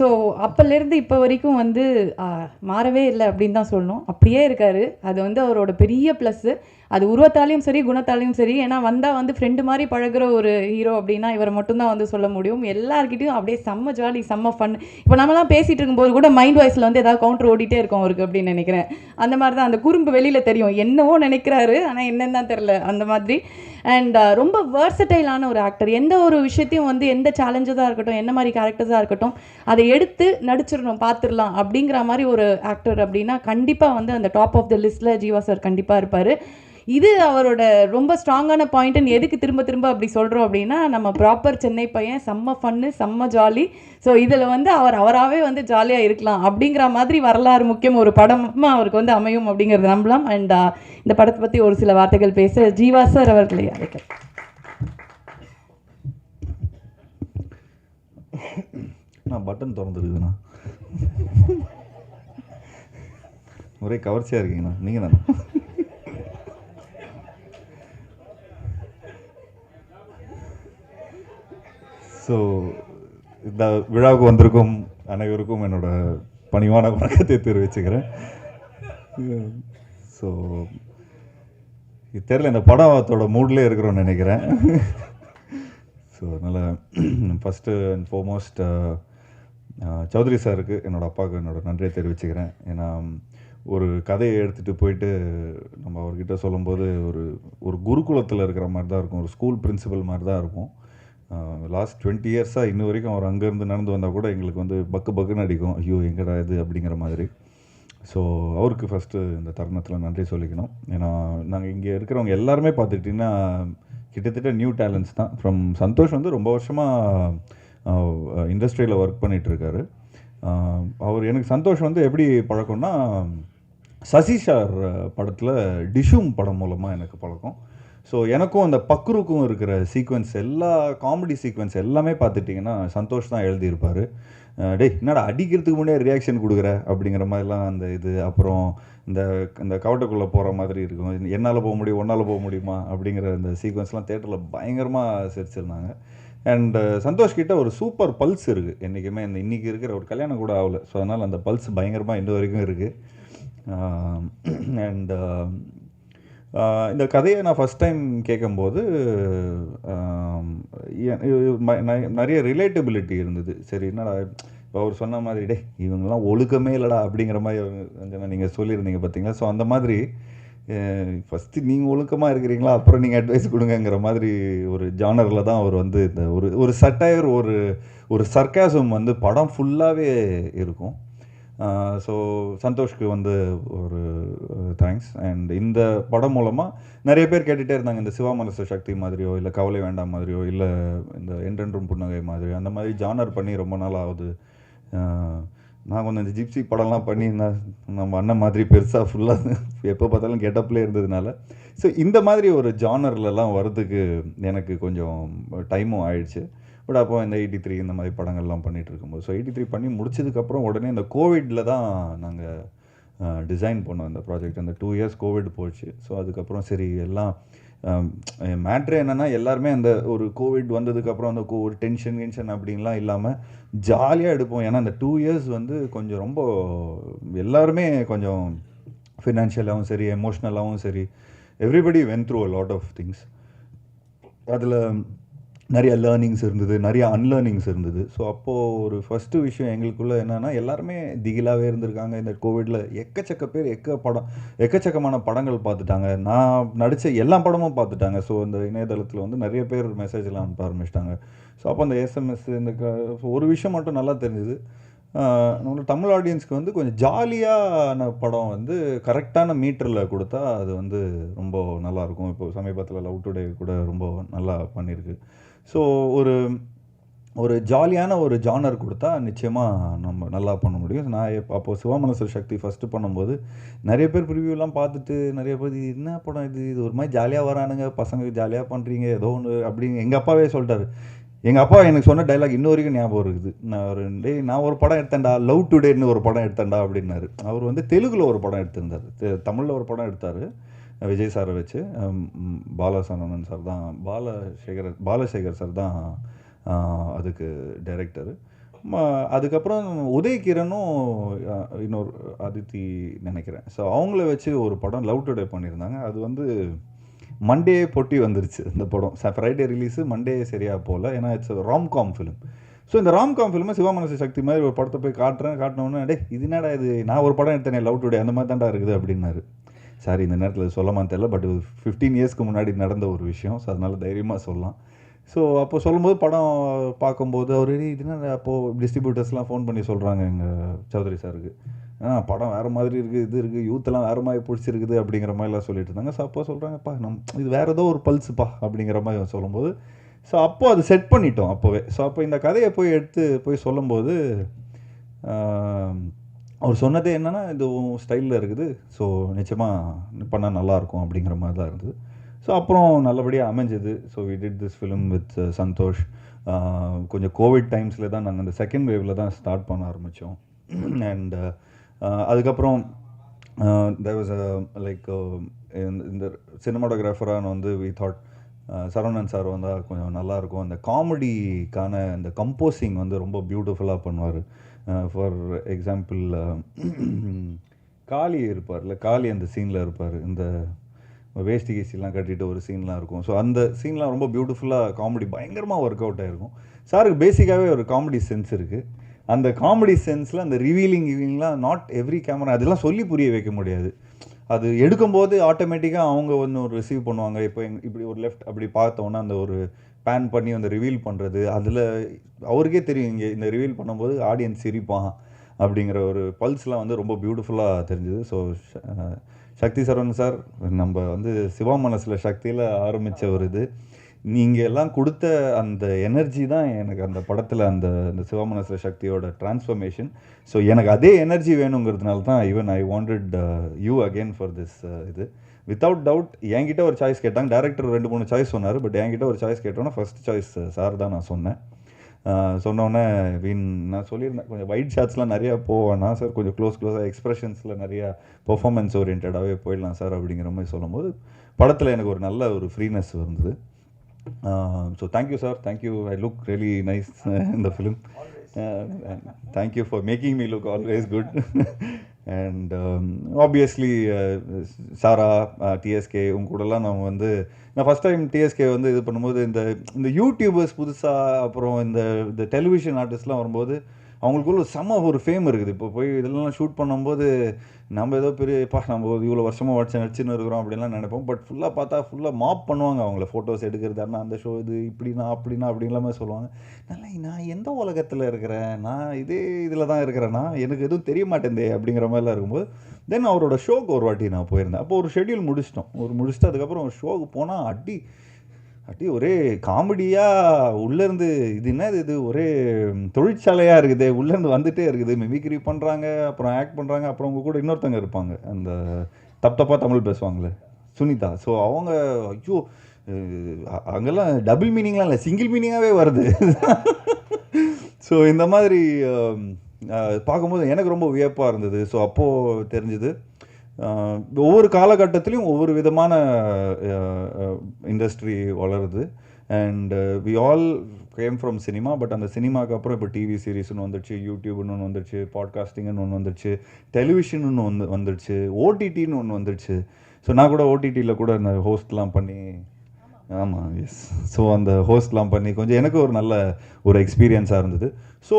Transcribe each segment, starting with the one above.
So அப்போலேருந்து இப்போ வரைக்கும் வந்து மாறவே இல்லை அப்படின்னு தான் சொல்லணும். அப்படியே இருக்கார். அது வந்து அவரோட பெரிய ப்ளஸ்ஸு. அது உருவத்தாலையும் சரி, குணத்தாலையும் சரி. ஏன்னா வந்தால் வந்து ஃப்ரெண்டு மாதிரி பழகிற ஒரு ஹீரோ அப்படின்னா இவரை மட்டும்தான் வந்து சொல்ல முடியும். எல்லாருக்கிட்டையும் அப்படியே செம்ம ஜாலி, செம்ம ஃபன். இப்போ நம்மலாம் பேசிகிட்டு இருக்கும்போது கூட மைண்ட் வாய்ஸில் வந்து ஏதாவது கவுண்டர் ஓடிட்டே இருக்கும் அவருக்கு அப்படின்னு நினைக்கிறேன். அந்த மாதிரி தான் அந்த குறும்பு வெளியில் தெரியும். என்னவோ நினைக்கிறாரு, ஆனால் என்னன்னு தான் தெரில அந்த மாதிரி. அண்ட் ரொம்ப வேர்சடைலான ஒரு ஆக்டர். எந்த ஒரு விஷயத்தையும் வந்து எந்த சேலஞ்சஸாக இருக்கட்டும், என்ன மாதிரி கேரக்டர்ஸாக இருக்கட்டும், அதை எடுத்து நடிச்சிடணும், பார்த்துடலாம் அப்படிங்கிற மாதிரி ஒரு ஆக்டர் அப்படின்னா கண்டிப்பாக வந்து அந்த டாப் ஆஃப் த லிஸ்ட்டில் ஜீவா சார் கண்டிப்பாக இருப்பார். இது அவரோட ரொம்ப ஸ்ட்ராங்கான பாயிண்ட்டுன்னு எதுக்கு திரும்ப திரும்ப அப்படி சொல்கிறோம் அப்படின்னா, நம்ம ப்ராப்பர் சென்னை பையன், செம்ம ஃபன்னு, செம்ம ஜாலி. ஸோ இதில் வந்து அவராகவே வந்து ஜாலியாக இருக்கலாம் அப்படிங்கிற மாதிரி வரலாறு முக்கியம் ஒரு படமாக அவருக்கு வந்து அமையும் அப்படிங்கிறது நம்பலாம். அண்ட் இந்த படத்தை பற்றி ஒரு சில வார்த்தைகள் பேச ஜீவா சார் அவர்களை அழைக்கிறேன். நான் பட்டன் திறந்துருக்குதுண்ணா, ஒரே கவர்ச்சியாக இருக்கீங்கண்ணா. நீங்கள் தானே? ஸோ இந்த விழாவுக்கு வந்திருக்கும் அனைவருக்கும் என்னோட பணிவான வணக்கத்தை தெரிவிச்சுக்கிறேன். ஸோ இது தெரியல, இந்த படத்தோட மூட்லேயே இருக்கிறோன்னு நினைக்கிறேன். ஸோ அதனால் ஃபஸ்ட்டு அண்ட் ஃபார்மோஸ்ட் சௌத்ரி சாருக்கு, என்னோடய அப்பாவுக்கு என்னோடய நன்றியை தெரிவிச்சுக்கிறேன். ஏன்னா ஒரு கதையை எடுத்துகிட்டு போயிட்டு நம்ம அவர்கிட்ட சொல்லும்போது ஒரு குருகுலத்தில் இருக்கிற மாதிரி தான் இருக்கும், ஒரு ஸ்கூல் பிரின்சிபல் மாதிரி தான் இருக்கும். லாஸ்ட் 20 இயர்ஸாக இன்ன வரைக்கும் அவர் அங்கேருந்து நடந்து வந்தால் கூட எங்களுக்கு வந்து பக்குன்னு அடிக்கும், ஐயோ எங்கடா இது அப்படிங்கிற மாதிரி. ஸோ அவருக்கு ஃபஸ்ட்டு இந்த தருணத்தில் நன்றி சொல்லிக்கணும். ஏன்னா நாங்கள் இங்கே இருக்கிறவங்க எல்லாருமே பார்த்துக்கிட்டிங்கன்னா கிட்டத்தட்ட நியூ டேலண்ட்ஸ் தான். ஃப்ரம் சந்தோஷ் வந்து ரொம்ப வருஷமாக இண்டஸ்ட்ரியில் ஒர்க் பண்ணிகிட்ருக்காரு. அவர் எனக்கு சந்தோஷ் வந்து எப்படி பழக்கம்னா, சசி சார் படத்தில் டிஷும் படம் மூலமாக எனக்கு பழக்கம். ஸோ எனக்கும் அந்த பக்ருக்கும் இருக்கிற சீக்வன்ஸ், எல்லா காமெடி சீக்வன்ஸ் எல்லாமே பார்த்துட்டிங்கன்னா சந்தோஷ் தான் எழுதியிருப்பார். டேய் என்னடா அடிக்கிறதுக்கு முன்னாடியே ரியாக்ஷன் கொடுக்குற அப்படிங்கிற மாதிரிலாம் அந்த இது. அப்புறம் இந்த கவட்டைக்குள்ளே போகிற மாதிரி இருக்கும், என்னால் போக முடியும் ஒன்றால் போக முடியுமா அப்படிங்கிற அந்த சீக்வன்ஸ்லாம் தேட்டரில் பயங்கரமாக சிரிச்சிருந்தாங்க. அண்ட் சந்தோஷ் கிட்ட ஒரு சூப்பர் பல்ஸ் இருக்குது என்றைக்குமே. இன்றைக்கி இருக்கிற ஒரு கல்யாணம் கூட ஆகலை, ஸோ அதனால் அந்த பல்ஸ் பயங்கரமாக இன்ன வரைக்கும் இருக்குது. அண்ட் இந்த கதையை நான் ஃபஸ்ட் டைம் கேட்கும்போது நிறைய ரிலேட்டபிலிட்டி இருந்தது. சரி என்னடா இப்போ அவர் சொன்ன மாதிரி டே இவங்கெல்லாம் ஒழுக்கமே இல்லைடா அப்படிங்கிற மாதிரி நீங்கள் சொல்லியிருந்தீங்க பார்த்தீங்களா. ஸோ அந்த மாதிரி ஃபஸ்ட்டு நீங்கள் ஒழுக்கமாக இருக்கிறீங்களா, அப்புறம் நீங்கள் அட்வைஸ் கொடுங்கங்கிற மாதிரி ஒரு ஜானரில் தான் அவர் வந்து இந்த ஒரு சட்டையர், ஒரு சர்க்காசம் வந்து படம் ஃபுல்லாகவே இருக்கும். ஸோ சந்தோஷ்க்கு வந்து ஒரு தேங்க்ஸ். அண்ட் இந்த படம் மூலமாக நிறைய பேர் கேட்டுகிட்டே இருந்தாங்க, இந்த சிவா மனசு சக்தி மாதிரியோ இல்லை கவலை வேண்டாம் மாதிரியோ இல்லை இந்த என்றென்றும் புன்னகை மாதிரியோ அந்த மாதிரி ஜானர் பண்ணி ரொம்ப நாள் ஆகுது. நான் கொஞ்சம் இந்த ஜிப்சி படம்லாம் பண்ணி நம்ம அண்ணன் மாதிரி பெருசாக ஃபுல்லாக எப்போ பார்த்தாலும் கெட்டப்லேயே இருந்ததுனால, ஸோ இந்த மாதிரி ஒரு ஜானர்லலாம் வர்றதுக்கு எனக்கு கொஞ்சம் டைமும் ஆயிடுச்சு. பட் அப்போ இந்த 83 இந்த மாதிரி படங்கள்லாம் பண்ணிகிட்டு இருக்கும்போது, ஸோ 83 பண்ணி முடிச்சதுக்கப்புறம் உடனே இந்த கோவிடில் தான் நாங்கள் டிசைன் பண்ணோம் இந்த ப்ராஜெக்ட். அந்த 2 இயர்ஸ் கோவிட் போச்சு. ஸோ அதுக்கப்புறம் சரி எல்லாம் மேட்ரு என்னென்னா, எல்லாருமே அந்த ஒரு கோவிட் வந்ததுக்கப்புறம் அந்த ஒரு டென்ஷன் அப்படின்லாம் இல்லாமல் ஜாலியாக எடுப்போம். ஏன்னா அந்த 2 இயர்ஸ் வந்து கொஞ்சம் ரொம்ப எல்லாருமே கொஞ்சம் ஃபினான்ஷியலாகவும் சரி, எமோஷ்னலாகவும் சரி, everybody went through a lot of things. அதில் நிறைய லேர்னிங்ஸ் இருந்தது, நிறைய அன்லேர்னிங்ஸ் இருந்தது. ஸோ அப்போது ஒரு ஃபஸ்ட்டு விஷயம் எங்களுக்குள்ளே என்னென்னா, எல்லாருமே திகிலாகவே இருந்திருக்காங்க. இந்த கோவிடில் எக்கச்சக்க பேர் எக்கச்சக்கமான படங்கள் பார்த்துட்டாங்க. நான் நடித்த எல்லா படமும் பார்த்துட்டாங்க. ஸோ இந்த இணையதளத்தில் வந்து நிறைய பேர் மெசேஜெலாம் அனுப்ப ஆரம்பிச்சிட்டாங்க. ஸோ அப்போ அந்த எஸ்எம்எஸ் ஒரு விஷயம் மட்டும் நல்லா தெரிஞ்சுது, நம்ம தமிழ் ஆடியன்ஸ்க்கு வந்து கொஞ்சம் ஜாலியான படம் வந்து கரெக்டான மீட்டரில் கொடுத்தா அது வந்து ரொம்ப நல்லாயிருக்கும். இப்போ சமீபத்தில் லவ் டுடே கூட ரொம்ப நல்லா பண்ணியிருக்கு. ஸோ ஒரு ஜாலியான ஒரு ஜானர் கொடுத்தா நிச்சயமாக நம்ம நல்லா பண்ண முடியும். நான் அப்போது சிவமனசு சக்தி ஃபஸ்ட்டு பண்ணும்போது நிறைய பேர் ப்ரிவியூலாம் பார்த்துட்டு நிறைய பேர் என்ன படம் இது ஒரு மாதிரி ஜாலியாக வரானுங்க, பசங்க ஜாலியாக பண்ணுறீங்க ஏதோ ஒன்று அப்படின்னு எங்கள் அப்பாவே சொல்லிட்டாரு. எங்கள் அப்பா எனக்கு சொன்ன டைலாக் இன்ன வரைக்கும் ஞாபகம் இருக்குது. நான் ஒரு படம் எடுத்தேன்டா, லவ் டுடேன்னு ஒரு படம் எடுத்தேன்டா அப்படின்னாரு. அவர் வந்து தெலுங்கில் ஒரு படம் எடுத்திருந்தார், தமிழில் ஒரு படம் எடுத்தார் விஜய் சாரை வச்சு. பாலசரவணன் சார் தான், பாலசேகர் சார் தான் அதுக்கு டைரக்டரு. அதுக்கப்புறம் உதயகிரனும் இன்னொரு அதித்தி நினைக்கிறேன். ஸோ அவங்கள வச்சு ஒரு படம் லவ் டுடே பண்ணியிருந்தாங்க. அது வந்து மண்டே பொட்டி வந்துருச்சு இந்த படம். ஃப்ரைடே ரிலீஸு, மண்டே சரியாக போகல. ஏன்னா இட்ஸ் ராம்காம் ஃபிலிம். ஸோ இந்த ராம்காம் ஃபிலிமை சிவா மனசு சக்தி மாதிரி ஒரு படத்தை போய் காட்டினோன்னே, டே இது என்னடா இது, நான் ஒரு படம் எடுத்தேனே லவ் டுடே, அந்த மாதிரி தான்டா இருக்குது அப்படின்னாரு. சாரி இந்த நேரத்தில் சொல்லமான்னு தெரியல, பட் 15 இயர்ஸ்க்கு முன்னாடி நடந்த ஒரு விஷயம். ஸோ அதனால் தைரியமாக சொல்லலாம். ஸோ அப்போ சொல்லும்போது படம் பார்க்கும்போது அவர் இதுனா அப்போது டிஸ்ட்ரிபியூட்டர்ஸ்லாம் ஃபோன் பண்ணி சொல்கிறாங்க எங்கள் சௌத்ரி சாருக்கு, படம் வேறு மாதிரி இருக்குது, இது இருக்குது, யூத்தெல்லாம் வேறு மாதிரி பிடிச்சிருக்குது அப்படிங்கிற மாதிரிலாம் சொல்லிட்டு இருந்தாங்க. ஸோ அப்போ சொல்கிறாங்கப்பா இது வேறு ஏதோ ஒரு பல்ஸுப்பா அப்படிங்கிற மாதிரி சொல்லும்போது, ஸோ அப்போது அது செட் பண்ணிட்டோம் அப்போவே. ஸோ அப்போ இந்த கதையை போய் சொல்லும்போது அவர் சொன்னதே என்னென்னா, இது ஸ்டைலில் இருக்குது, ஸோ நிச்சயமாக பண்ணால் நல்லாயிருக்கும் அப்படிங்கிற மாதிரி தான் இருந்தது. ஸோ அப்புறம் நல்லபடியாக அமைஞ்சது. So we did this film with Santhosh. கொஞ்சம் கோவிட் டைம்ஸில் தான் நாங்கள் அந்த செகண்ட் வேவில் தான் ஸ்டார்ட் பண்ண ஆரம்பித்தோம். அண்ட் அதுக்கப்புறம் தேர் வாஸ் லைக் இந்த சினிமாட்டோகிராஃபராக வந்து வி தாட் சரவணன் சார் வந்தால் கொஞ்சம் நல்லாயிருக்கும். அந்த காமெடிக்கான இந்த கம்போசிங் வந்து ரொம்ப பியூட்டிஃபுல்லாக பண்ணுவார். ஃபார் எக்ஸாம்பிள் காளி இருப்பார்ல, காளி அந்த சீனில் இருப்பார், இந்த வேஷ்டி கேஸ்டிலாம் கட்டிட்டு ஒரு சீன்லாம் இருக்கும். ஸோ அந்த சீன்லாம் ரொம்ப பியூட்டிஃபுல்லாக காமெடி பயங்கரமாக ஒர்க் அவுட் ஆகிருக்கும். சாருக்கு பேசிக்காகவே ஒரு காமெடி சென்ஸ் இருக்குது. அந்த காமெடி சென்ஸில் அந்த ரிவீலிங்லாம் நாட் எவ்ரி கேமரா அதெல்லாம் சொல்லி புரிய வைக்க முடியாது. அது எடுக்கும்போது ஆட்டோமேட்டிக்காக அவங்க ஒன்று ஒரு ரிசீவ் பண்ணுவாங்க. இப்போ இப்படி ஒரு லெஃப்ட் அப்படி பார்த்தோன்னா அந்த ஒரு பேன் பண்ணி அந்த ரிவீல் பண்ணுறது, அதில் அவருக்கே தெரியும் இங்கே இந்த ரிவீல் பண்ணும்போது ஆடியன்ஸ் சிரிப்பான் அப்படிங்கிற ஒரு பல்ஸ்லாம் வந்து ரொம்ப பியூட்டிஃபுல்லாக தெரிஞ்சுது. ஸோ சக்தி சரவணன் சார் நம்ம வந்து சிவா மனசில் சக்தியில் ஆரம்பித்த ஒரு இது, நீங்கள் எல்லாம் கொடுத்த அந்த எனர்ஜி தான் எனக்கு அந்த படத்தில் அந்த சிவா மனசில் சக்தியோட டிரான்ஸ்ஃபர்மேஷன். ஸோ எனக்கு அதே எனர்ஜி வேணுங்கிறதுனால தான் even I wanted you again for this இது. வித்தவுட் டவுட் என்கிட்ட ஒரு சாய்ஸ் கேட்டாங்க, டேரக்டர் 2-3 சாய்ஸ் சொன்னார். பட் என்கிட்ட ஒரு சாய்ஸ் கேட்டோன்னா ஃபர்ஸ்ட் சாய்ஸ் சார் தான் நான் சொன்னேன். சொன்னோன்னே நான் சொல்லியிருந்தேன் கொஞ்சம் வைட் ஷாட்ஸ்லாம் நிறையா போவேன்னா சார், கொஞ்சம் க்ளோஸாக எக்ஸ்ப்ரெஷன்ஸில் நிறையா பெர்ஃபார்மன்ஸ் ஓரியன்டாகவே போயிடலாம் சார் அப்படிங்கிற மாதிரி சொல்லும்போது படத்தில் எனக்கு ஒரு நல்ல ஒரு ஃப்ரீனஸ் இருந்தது. So thank you sir, thank you. I look really nice in the film. Thank you for making me look always good. And obviously Sara, TSK உங்க கூடலாம் நம்ம வந்து நான் ஃபஸ்ட் டைம் டிஎஸ்கே வந்து இது பண்ணும்போது இந்த யூடியூபர்ஸ் புதுசாக அப்புறம் இந்த டெலிவிஷன் ஆர்டிஸ்ட்லாம் வரும்போது அவங்களுக்குள்ள செம்ம ஒரு ஃபேம் இருக்குது. இப்போ போய் இதெல்லாம் ஷூட் பண்ணும்போது நம்ம ஏதோ நம்ம இவ்வளோ வருஷமாக நடிச்சுன்னு இருக்கிறோம் அப்படின்லாம் நினைப்போம். பட் ஃபுல்லாக பார்த்தா ஃபுல்லாக மாப் பண்ணுவாங்க அவங்கள, ஃபோட்டோஸ் எடுக்கிறது, அண்ணா அந்த ஷோ இது இப்படின்னா அப்படின்னா அப்படின்லாமே சொல்லுவாங்க. நான் எந்த உலகத்தில் இருக்கிறேன், நான் இதே இதில் தான் இருக்கிறேன்னா எனக்கு எதுவும் தெரிய மாட்டேந்தே அப்படிங்கிற மாதிரிலாம் இருக்கும்போது தென் அவரோட ஷோக்கு ஒரு வாட்டி நான் போயிருந்தேன். அப்போ ஒரு ஷெட்யூல் முடிச்சுட்டு அதுக்கப்புறம் ஒரு ஷோக்கு போனால் அடி ஒரே காமெடியாக உள்ளேருந்து இது என்னது இது ஒரே தொழிற்சாலையாக இருக்குது, உள்ளேருந்து வந்துகிட்டே இருக்குது. மிமிக்ரி பண்ணுறாங்க, அப்புறம் ஆக்ட் பண்ணுறாங்க. அப்புறம் அவங்க கூட இன்னொருத்தவங்க இருப்பாங்க, அந்த தப்பாக தமிழ் பேசுவாங்களே, சுனிதா. ஸோ அவங்க ஐயோ அங்கெல்லாம் டபுள் மீனிங்லாம் இல்லை, சிங்கிள் மீனிங்காகவே வருது. ஸோ இந்த மாதிரி பார்க்கும்போது எனக்கு ரொம்ப வியப்பாக இருந்தது. ஸோ அப்போது தெரிஞ்சுது ஒவ்வொரு காலகட்டத்திலையும் ஒவ்வொரு விதமான இண்டஸ்ட்ரி வளருது. And we all came from cinema. But அந்த சினிமாவுக்கு அப்புறம் இப்போ டிவி சீரீஸ்னு வந்துடுச்சு, யூடியூப்னு ஒன்று வந்துடுச்சு, பாட்காஸ்டிங்னு ஒன்று வந்துடுச்சு, டெலிவிஷன் ஒன்று வந்துடுச்சு, ஓடிடின்னு ஒன்று வந்துடுச்சு. ஸோ நான் கூட ஓடிடியில் கூட இந்த ஹோஸ்ட்லாம் பண்ணி, ஆமாம் எஸ், ஸோ அந்த ஹோஸ்ட்லாம் பண்ணி கொஞ்சம் எனக்கு ஒரு நல்ல ஒரு எக்ஸ்பீரியன்ஸாக இருந்தது. ஸோ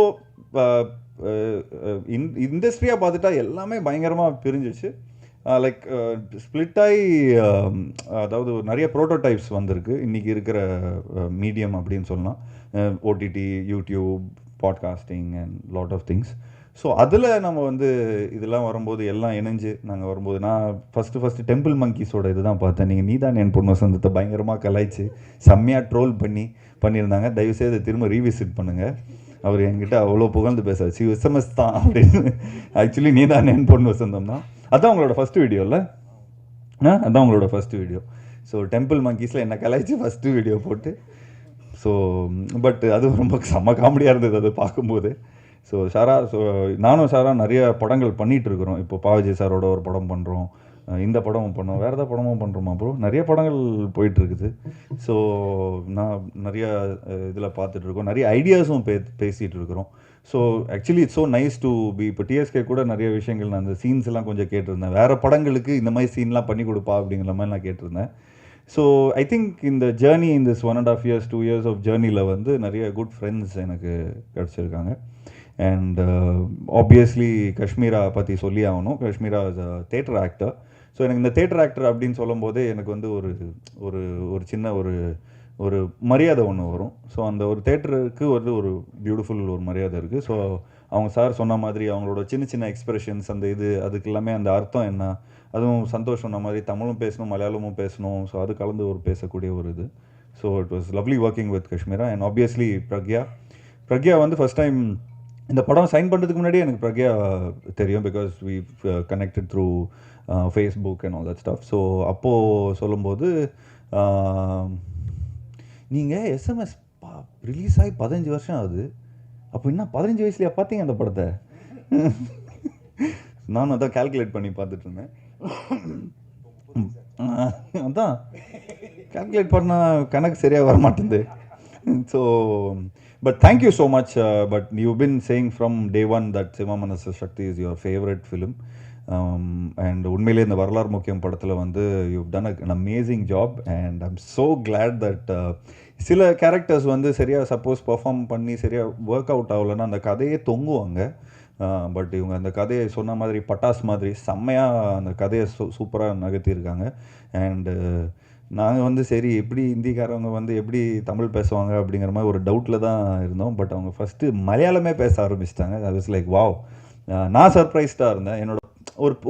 இண்டஸ்ட்ரியாக பார்த்துட்டா எல்லாமே பயங்கரமாக பிரிஞ்சிச்சு. லைக் ஸ்ப்ளிட் ஆகி அதாவது நிறைய ப்ரோட்டோடைப்ஸ் வந்திருக்கு இன்றைக்கி இருக்கிற மீடியம் அப்படின்னு சொல்லலாம். OTT, YouTube, podcasting and lot of things. So அதில் நம்ம வந்து இதெல்லாம் வரும்போது எல்லாம் இணைஞ்சு நாங்கள் வரும்போது நான் ஃபஸ்ட்டு டெம்பிள் மங்கீஸோட இது தான் பார்த்தேன். நீங்கள் நீதான் என் பொண்ணு வசந்தத்தை பயங்கரமாக கலாய்ச்சி செம்மையாக ட்ரோல் பண்ணியிருந்தாங்க. தயவுசெய்து திரும்ப ரீவிசிட் பண்ணுங்கள். அவர் என்கிட்ட அவ்வளோ புகழ்ந்து பேசாச்சு, எஸ்எம்எஸ் தான் அப்படின்னு. ஆக்சுவலி நீதான் என் பொண்ணு வசந்தம் தான். அதான் உங்களோட ஃபஸ்ட்டு வீடியோ இல்லை? அதான் உங்களோட ஃபஸ்ட்டு வீடியோ. ஸோ டெம்பிள் மங்கீஸில் என்ன கலாய்ச்சி ஃபஸ்ட்டு வீடியோ போட்டு, ஸோ பட் அது ரொம்ப செம்ம காமெடியாக இருந்தது அது பார்க்கும்போது. ஸோ நானும் சாரா நிறைய படங்கள் பண்ணிகிட்ருக்குறோம். இப்போ பாவஜி சாரோட ஒரு படம் பண்ணுறோம், இந்த படமும் பண்ணோம், வேறு ஏதாவது படமும் பண்ணுறோமா ப்ரோ? நிறைய படங்கள் போயிட்டுருக்குது. ஸோ நான் நிறையா இதில் பார்த்துட்ருக்கோம், நிறைய ஐடியாஸும் பேசிகிட்டு இருக்கிறோம். So actually it's so nice to be இப்போ டிஎஸ்கே கூட நிறைய விஷயங்கள் நான் அந்த சீன்ஸ் எல்லாம் கொஞ்சம் கேட்டிருந்தேன், வேறு படங்களுக்கு இந்த மாதிரி சீன்லாம் பண்ணி கொடுப்பா அப்படிங்கிற மாதிரி நான் கேட்டிருந்தேன். ஸோ ஐ திங்க் இந்த ஜேர்னி இந்த 1.5 years 2 years ஆஃப் ஜேர்னியில் வந்து நிறைய குட் ஃப்ரெண்ட்ஸ் எனக்கு கிடச்சிருக்காங்க. அண்ட் ஆப்வியஸ்லி காஷ்மீரா பற்றி சொல்லி ஆகணும். Kashmira is a theatre actor. So எனக்கு இந்த தேட்டர் ஆக்டர் அப்படின்னு சொல்லும் போதே எனக்கு வந்து ஒரு சின்ன ஒரு மரியாதை ஒன்று வரும். ஸோ அந்த ஒரு தேட்டருக்கு ஒரு பியூட்டிஃபுல் ஒரு மரியாதை இருக்குது. ஸோ அவங்க சார் சொன்ன மாதிரி அவங்களோட சின்ன சின்ன எக்ஸ்பிரஷன்ஸ் அந்த அதுக்கு எல்லாமே அந்த அர்த்தம் என்ன, அதுவும் சந்தோஷம் சொன்ன மாதிரி தமிழும் பேசணும் மலையாளமும் பேசணும், ஸோ அது கலந்து பேசக்கூடிய ஒரு இது. So it was lovely working with Kashmira. And obviously Pragya வந்து ஃபஸ்ட் டைம் இந்த படம் சைன் பண்ணுறதுக்கு முன்னாடி எனக்கு பிரக்யா தெரியும், because we connected through Facebook and all that stuff. So அப்போது சொல்லும்போது நீங்கள் எஸ்எம்எஸ் ரிலீஸ் ஆகி 15 வருஷம் ஆகுது, அப்போ என்ன 15 வயசுலையா பார்த்தீங்க அந்த படத்தை? நானும் அதான் கால்குலேட் பண்ணி பார்த்துட்டு இருந்தேன். அதான் கால்குலேட் பண்ணால் கணக்கு சரியாக வர மாட்டேங்குது. So but thank you so much. But you been saying from day one that Siva Manasu Sakthi is your favourite film. And உண்மையிலே இந்த வரலாறு முக்கியம் படத்தில் வந்து you done an amazing job. And I'm so glad that சில கேரக்டர்ஸ் வந்து சரியாக சப்போஸ் பர்ஃபார்ம் பண்ணி சரியாக ஒர்க் அவுட் ஆகலைன்னா அந்த கதையே தொங்குவாங்க. பட் இவங்க அந்த கதையை சொன்ன மாதிரி பட்டாஸ் மாதிரி செம்மையாக அந்த கதையை சூப்பராக நகர்த்தியிருக்காங்க. அண்டு நாங்கள் வந்து சரி எப்படி ஹிந்திக்காரவங்க வந்து எப்படி தமிழ் பேசுவாங்க அப்படிங்கிற மாதிரி ஒரு டவுட்டில் தான் இருந்தோம். பட் அவங்க ஃபஸ்ட்டு மலையாளமே பேச ஆரம்பிச்சிட்டாங்க. அது வாஸ் லைக் வாவ். நான் சர்ப்ரைஸ்டாக இருந்தேன். என்னோட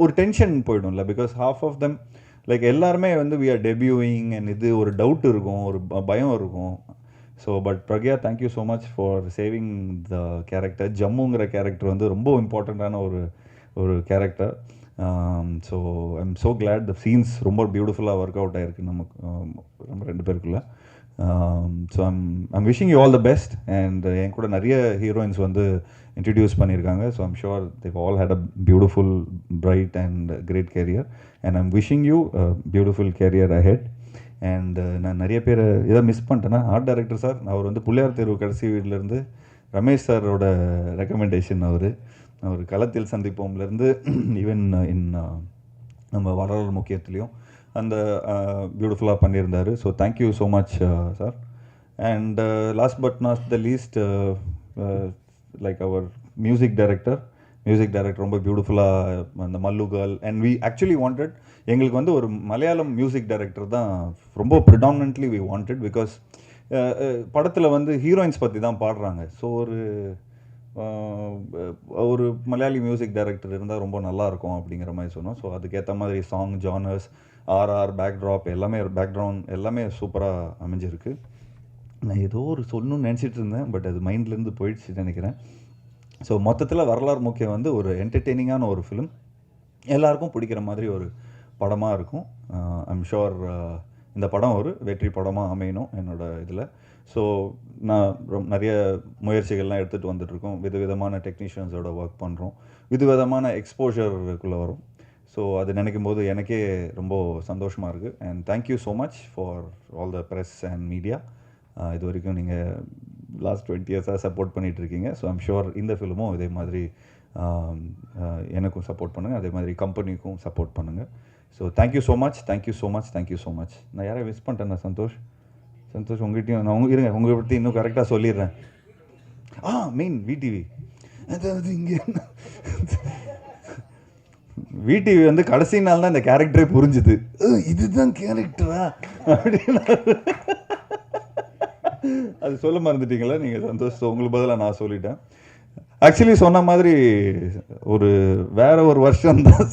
ஒரு டென்ஷன் போய்டும்ல, because half of them like எல்லாருமே வந்து வி ஆர் டெபியூயிங் அண்ட் ஒரு டவுட் இருக்கும், ஒரு பயம் இருக்கும். So but Pragya thank you so much for saving the character. ஜம்முங்கிற கேரக்டர் வந்து ரொம்ப இம்பார்ட்டண்ட்டான ஒரு character. So I'm so glad the scenes ரொம்ப பியூட்டிஃபுல்லாக ஒர்க் அவுட் ஆகிருக்கு நம்ம ரெண்டு பேருக்குள்ள. So I'm wishing you all the best. And என் கூட நிறைய ஹீரோயின்ஸ் வந்து இன்ட்ரடியூஸ் பண்ணியிருக்காங்க. So I'm sure Dev all had a beautiful bright and great career. And I'm wishing you beautiful career ahead. And நான் நிறைய பேர் இதை மிஸ் பண்ணிட்டேன்னா ஆர்ட் டைரக்டர் சார், அவர் வந்து பிள்ளையார் தெருவு கடைசி வீட்டிலேருந்து ரமேஷ் சாரோட ரெக்கமெண்டேஷன். அவர் களத்தில் சந்திப்போம்லேருந்து ஈவன் நம்ம வரலாறு முக்கியத்துலேயும் அந்த பியூட்டிஃபுல்லாக பண்ணியிருந்தார். So thank you so much sir. And last but not the least like அவர் மியூசிக் டைரக்டர் ரொம்ப பியூட்டிஃபுல்லாக அந்த Mallu girl. And we actually wanted, எங்களுக்கு வந்து ஒரு மலையாளம் மியூசிக் டைரக்டர் தான் ரொம்ப ப்ரிடாமினன்ட்லி வி வாண்டட், பிகாஸ் படத்தில் வந்து ஹீரோயின்ஸ் பற்றி தான் பாடுறாங்க. ஸோ ஒரு மலையாளி மியூசிக் டைரக்டர் இருந்தால் ரொம்ப நல்லாயிருக்கும் அப்படிங்கிற மாதிரி சொன்னோம். ஸோ அதுக்கேற்ற மாதிரி song genres, RR, backdrop background எல்லாமே சூப்பராக அமைஞ்சிருக்கு. நான் ஏதோ ஒரு சொல்லணும்னு நினச்சிட்டு இருந்தேன், பட் அது மைண்ட்லேருந்து போயிடுச்சுன்னு நினைக்கிறேன். ஸோ மொத்தத்தில் வரலாறு முக்கியம் வந்து ஒரு என்டர்டெய்னிங்கான ஒரு ஃபிலிம், எல்லாருக்கும் பிடிக்கிற மாதிரி ஒரு படமாக இருக்கும். ஐம் ஷுர் இந்த படம் ஒரு வெற்றி படமாக அமையணும் என்னோட இதில். ஸோ நான் நிறைய முயற்சிகள்லாம் எடுத்துகிட்டு வந்துட்டுருக்கோம். விதவிதமான டெக்னீஷியன்ஸோட ஒர்க் பண்ணுறோம், விதவிதமான எக்ஸ்போஷருக்குள்ளே வரும். ஸோ அது நினைக்கும் போது எனக்கே ரொம்ப சந்தோஷமாக இருக்குது. And thank you so much for all the press and media. இது வரைக்கும் நீங்கள் லாஸ்ட் 20 years சப்போர்ட் பண்ணிகிட்ருக்கீங்க. ஸோ ஐம் ஷுர் இந்த ஃபிலிமும் இதே மாதிரி எனக்கும் சப்போர்ட் பண்ணுங்கள், அதே மாதிரி கம்பெனிக்கும் சப்போர்ட் பண்ணுங்கள். So thank you so much. நான் யாரையும் மிஸ் பண்ணிட்டேன்னா சந்தோஷ் உங்கள்கிட்டையும் நான் இருங்க, உங்களை பற்றி இன்னும் கரெக்டாக சொல்லிடுறேன். மெயின் விடிவி, அதாவது இங்கே விடிவி வந்து கடைசி நாள் தான் இந்த கேரக்டரே புரிஞ்சுது. இதுதான் கேரக்டரா அப்படின்னு அது சொல்ல மறந்துட்டீங்களா நீங்கள் சந்தோஷ்? உங்களுக்கு பதிலாக நான் சொல்லிட்டேன். ஆக்சுவலி சொன்ன மாதிரி வேற ஒரு வருஷம்தான்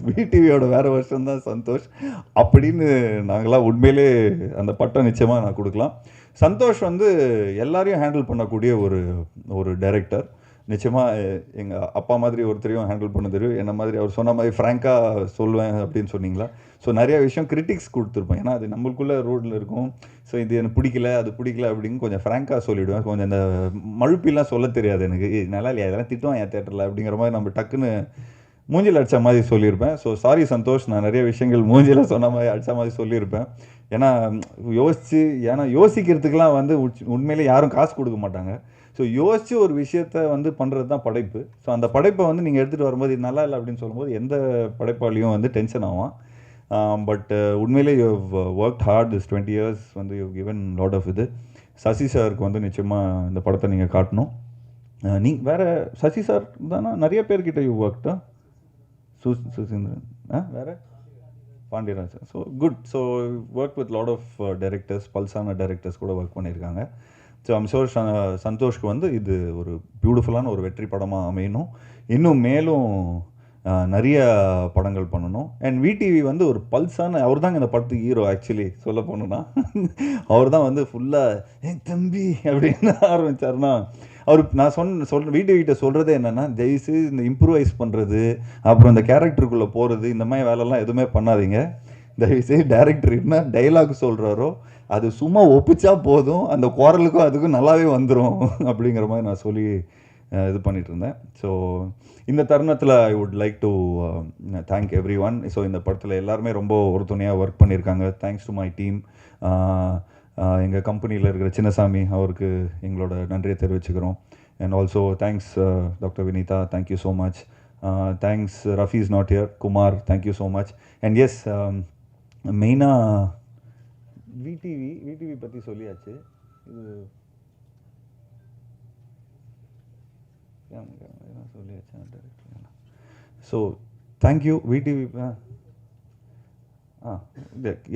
விடிவியோட வேற வருஷம்தான் சந்தோஷ் அப்படின்னு நாங்களாம் உண்மையிலே அந்த பட்டம் நிச்சயமாக நான் கொடுக்கலாம். சந்தோஷ் வந்து எல்லாரையும் ஹேண்டில் பண்ணக்கூடிய ஒரு டைரக்டர். நிச்சயமாக எங்கள் அப்பா மாதிரி ஒருத்தரையும் ஹேண்டில் பண்ண தெரியும். என்ன மாதிரி அவர் சொன்ன மாதிரி ஃப்ராங்காக சொல்லுவேன் அப்படின்னு சொன்னீங்களா? ஸோ நிறையா விஷயம் கிரிட்டிக்ஸ் கொடுத்துருப்பேன், ஏன்னா அது நம்மளுக்குள்ளே ரோடில் இருக்கும். ஸோ இது எனக்கு பிடிக்கல, அது பிடிக்கல அப்படின்னு கொஞ்சம் ஃப்ராங்காக சொல்லிவிடுவேன். கொஞ்சம் இந்த மழுப்பிலாம் சொல்ல தெரியாது எனக்கு. நல்லா இல்லையா, இதெல்லாம் திட்டுவான் என் தேட்டரில் அப்படிங்கிற மாதிரி நம்ம டக்குன்னு மூஞ்சில் அடித்த மாதிரி சொல்லியிருப்பேன். ஸோ சாரி சந்தோஷ், நான் நிறைய விஷயங்கள் மூஞ்சில் சொன்ன மாதிரி அடித்த மாதிரி சொல்லியிருப்பேன். ஏன்னா யோசிக்கிறதுக்கெலாம் வந்து உண்மையிலே யாரும் காசு கொடுக்க மாட்டாங்க. ஸோ யோசித்து ஒரு விஷயத்தை வந்து பண்ணுறது தான் படைப்பு. ஸோ அந்த படைப்பை வந்து நீங்கள் எடுத்துகிட்டு வரும்போது இது நல்லா இல்லை அப்படின்னு சொல்லும்போது எந்த படைப்பாளியும் வந்து டென்ஷன் ஆகும். பட் உண்மையிலே you have work hard this 20 years வந்து யூ கிவன் லாட் ஆஃப் இது. சசி சாருக்கு வந்து நிச்சயமாக இந்த படத்தை நீங்கள் காட்டணும். நீங்கள் வேறு சசி சார் தானே நிறைய பேர்கிட்ட யூ ஒர்க்டா? சுசீந்திரன் வேறு Pandiraj sir. So good. So work with lot of directors, பல்சான டைரக்டர்ஸ் கூட ஒர்க் பண்ணியிருக்காங்க. ஸோ ஐம் ஷோர் சந்தோஷ்க்கு வந்து இது ஒரு பியூட்டிஃபுல்லான ஒரு வெற்றி படமாக அமையணும். இன்னும் மேலும் நிறைய படங்கள் பண்ணணும். அண்ட் விடிவி வந்து ஒரு பல்ஸான அவர் தாங்க இந்த படத்துக்கு ஹீரோ. ஆக்சுவலி சொல்ல போகணுன்னா அவர் தான் வந்து ஃபுல்லாக தம்பி அப்படின்னு ஆரம்பித்தார்னா அவர் நான் சொன்ன விடிவிகிட்ட சொல்கிறதே என்னென்னா, ஜெய்ஸு இந்த இம்ப்ரூவைஸ் பண்ணுறது, அப்புறம் இந்த கேரக்டருக்குள்ளே போகிறது, இந்த மாதிரி வேலைலாம் எதுவுமே பண்ணாதீங்க. தயவுசெய்து டேரக்டர் என்ன டைலாக் சொல்கிறாரோ அது சும்மா ஒப்பிச்சா போதும், அந்த குரலுக்கும் அதுக்கும் நல்லாவே வந்துடும் அப்படிங்கிற மாதிரி நான் சொல்லி இது பண்ணிகிட்டு இருந்தேன். ஸோ இந்த தருணத்தில் I would like to thank every one இந்த படத்தில் எல்லாருமே ரொம்ப ஒருதுணையாக ஒர்க் பண்ணியிருக்காங்க. Thanks to my team. எங்கள் கம்பெனியில் இருக்கிற சின்னசாமி அவருக்கு எங்களோட நன்றியை தெரிவிச்சுக்கிறோம். And also thanks doctor Vinitha, thank you so much. Thanks Rafi is not here, Kumar, thank you so much. And yes மெயினாக விடிவி பற்றி சொல்லியாச்சு. இது சொல்லியாச்சு. So thank you VTV.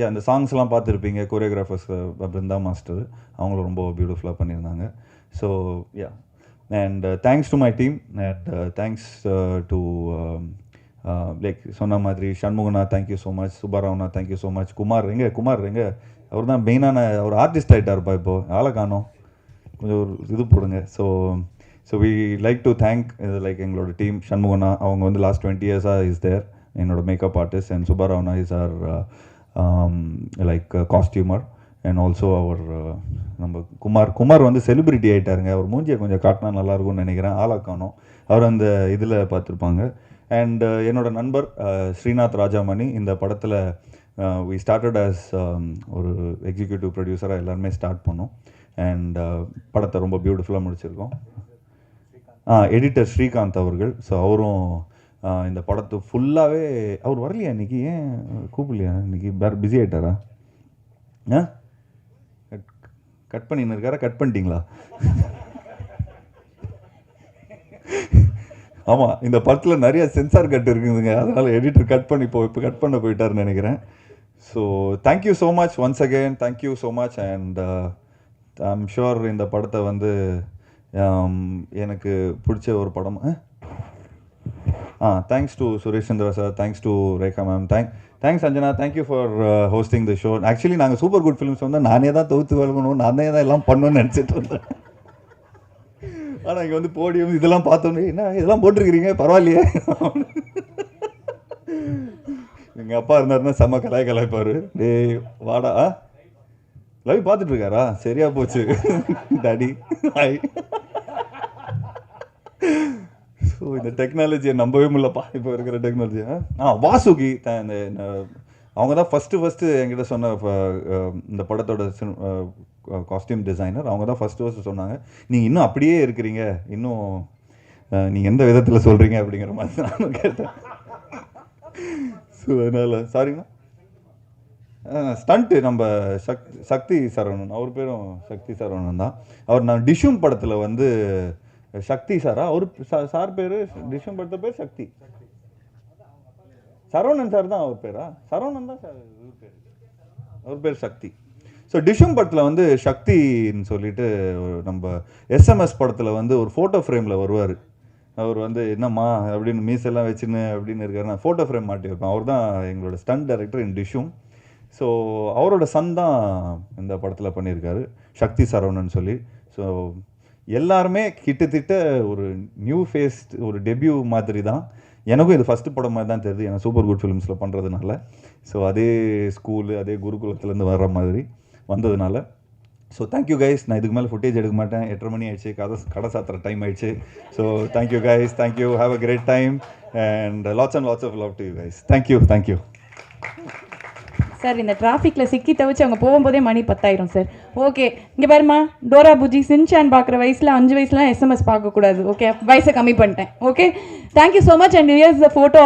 இந்த சாங்ஸ்லாம் பார்த்துருப்பீங்க. கோரியோகிராஃபர்ஸ் பிருந்தா மாஸ்டர் அவங்களும் ரொம்ப பியூட்டிஃபுல்லாக பண்ணியிருந்தாங்க. So and thanks to my team. And thanks to like சொன்ன மாதிரி சண்முகனா, தேங்க்யூ ஸோ மச். சுப்பாராவனா, தேங்க்யூ ஸோ மச். குமார் எங்கே அவர் தான் மெயினான ஒரு ஆர்டிஸ்ட் ஆகிட்டார்ப்பா. இப்போது ஆளை காணோம், கொஞ்சம் ஒரு இது போடுங்க. So we like to thank like எங்களோட டீம். சண்முகனா அவங்க வந்து லாஸ்ட் 20 years இஸ் தேர், என்னோட மேக்கப் ஆர்டிஸ்ட். அண்ட் சுப்பாராவனா is are like costumer. And also அவர் நம்ம குமார் வந்து செலிப்ரிட்டி ஆகிட்டாருங்க. அவர் மூஞ்சியை கொஞ்சம் காட்டினா நல்லாயிருக்கும்னு நினைக்கிறேன். ஆளை காணோம், அவர் அந்த இதில் பார்த்துருப்பாங்க. அண்ட் என்னோட நண்பர் ஸ்ரீநாத் ராஜாமணி. இந்த படத்தில் வி ஸ்டார்டட் ஆஸ் ஒரு எக்ஸிக்யூட்டிவ் ப்ரொடியூசராக எல்லாருமே ஸ்டார்ட் பண்ணோம். அண்ட் படத்தை ரொம்ப பியூட்டிஃபுல்லாக முடிச்சிருக்கோம். எடிட்டர் ஸ்ரீகாந்த் அவர்கள். ஸோ அவரும் இந்த படத்தை ஃபுல்லாகவே அவர் வரலையா இன்றைக்கி? ஏன் கூப்பிடலையா இன்றைக்கி? பிஸி ஆகிட்டாரா? கட் பண்ணின்னு இருக்காரா? கட் பண்ணிட்டீங்களா? ஆமாம், இந்த படத்தில் நிறைய சென்சார் கட் இருக்குதுங்க, அதனால் எடிட்டர் கட் பண்ணி இப்போ கட் பண்ண போயிட்டாருன்னு நினைக்கிறேன். So thank you so much once again, thank you so much. And I'm sure இந்த படத்தை வந்து எனக்கு பிடிச்ச ஒரு படம். Thanks to Suresh Chandra sir, thanks to Rekha ma'am, thanks Anjana, thank you for hosting the show. Actually நாங்கள் சூப்பர் குட் ஃபிலிம்ஸ் வந்து நானே தான் தொகுத்து வழங்கணும், நானே தான் எல்லாம் பண்ணணும்னு நினச்சிட்டு இருந்தேன். ஆனால் இங்கே வந்து போடியம் இதெல்லாம் பார்த்தோன்னே என்ன இதெல்லாம் போட்டிருக்கிறீங்க பரவாயில்லையே. எங்கள் அப்பா இருந்தாருன்னா செம்ம கலாய்ப்பார். டேய் வாடா, லைவ் பார்த்துட்டு இருக்காரா? சரியா போச்சு டாடி, ஹாய். ஸோ இந்த டெக்னாலஜியை நம்பவே முடியலப்பா, இப்போ இருக்கிற டெக்னாலஜியை. வாசுகி அவங்க தான் ஃபஸ்ட்டு என்கிட்ட சொன்ன இந்த படத்தோட காஸ்டியூம் டிசைனர். அவங்க தான் ஃபஸ்ட்டு சொன்னாங்க, நீங்கள் இன்னும் அப்படியே இருக்கிறீங்க, இன்னும் நீங்கள் எந்த விதத்தில் சொல்கிறீங்க அப்படிங்கிற மாதிரி நானும் கேட்டேன். ஸோ அதனால் சாரிண்ணா. ஸ்டண்ட்டு நம்ம சக்தி சரவணன், அவர் பேரும் சக்தி சரவணன் தான். அவர் நான் டிஷும் படத்தில் வந்து சக்தி சாரா, அவர் சார் பேர் டிஷும் படத்தை பேர் சக்தி சரவணன் சார் தான் அவர் பேரா? சரவணன் தான் சார் அவர் பேர் சக்தி. ஸோ டிஷும் படத்தில் வந்து சக்தின்னு சொல்லிட்டு நம்ம எஸ்எம்எஸ் படத்தில் வந்து ஒரு ஃபோட்டோ ஃப்ரேமில் வருவார். அவர் வந்து என்னம்மா அப்படின்னு மீசெல்லாம் வச்சுன்னு அப்படின்னு இருக்காரு. நான் ஃபோட்டோ ஃப்ரேம் மாட்டி வைப்பேன். அவர் தான் எங்களோட ஸ்டண்ட் டைரக்டர் இன் டிஷும். ஸோ அவரோட சன் தான் இந்த படத்தில் பண்ணியிருக்காரு, சக்தி சரவணன் சொல்லி. ஸோ எல்லாருமே கிட்டத்தட்ட ஒரு நியூ ஃபேஸ், ஒரு டெபியூ மாதிரி தான். எனக்கும் இது ஃபஸ்ட்டு படம் மாதிரி தான் தெரியுது, ஏன்னா சூப்பர் குட் ஃபிலிம்ஸில் பண்ணுறதுனால. ஸோ அதே ஸ்கூலு அதே குருகுலத்துலேருந்து வர்ற மாதிரி வந்ததுனால. So thank you guys. நான் இதுக்கு மேலே ஃபுட்டேஜ் எடுக்க மாட்டேன், 8:30 மணி ஆயிடுச்சு, கடை சாத்துற டைம் ஆயிடுச்சு. So thank you guys, thank you, have a great time and lots of love to you guys. Thank you. Sir இந்த டிராஃபிக்கில் சிக்கி தவிச்சு அவங்க போகும்போதே மணி 10 சார். ஓகே இங்கே பாருமா, டோரா புஜி சின்சான் பார்க்குற வயசில் 5 வயசுலாம் SMS பார்க்கக்கூடாது. ஓகே வயசை கம்மி பண்ணிட்டேன். Okay thank you so much and here's the photo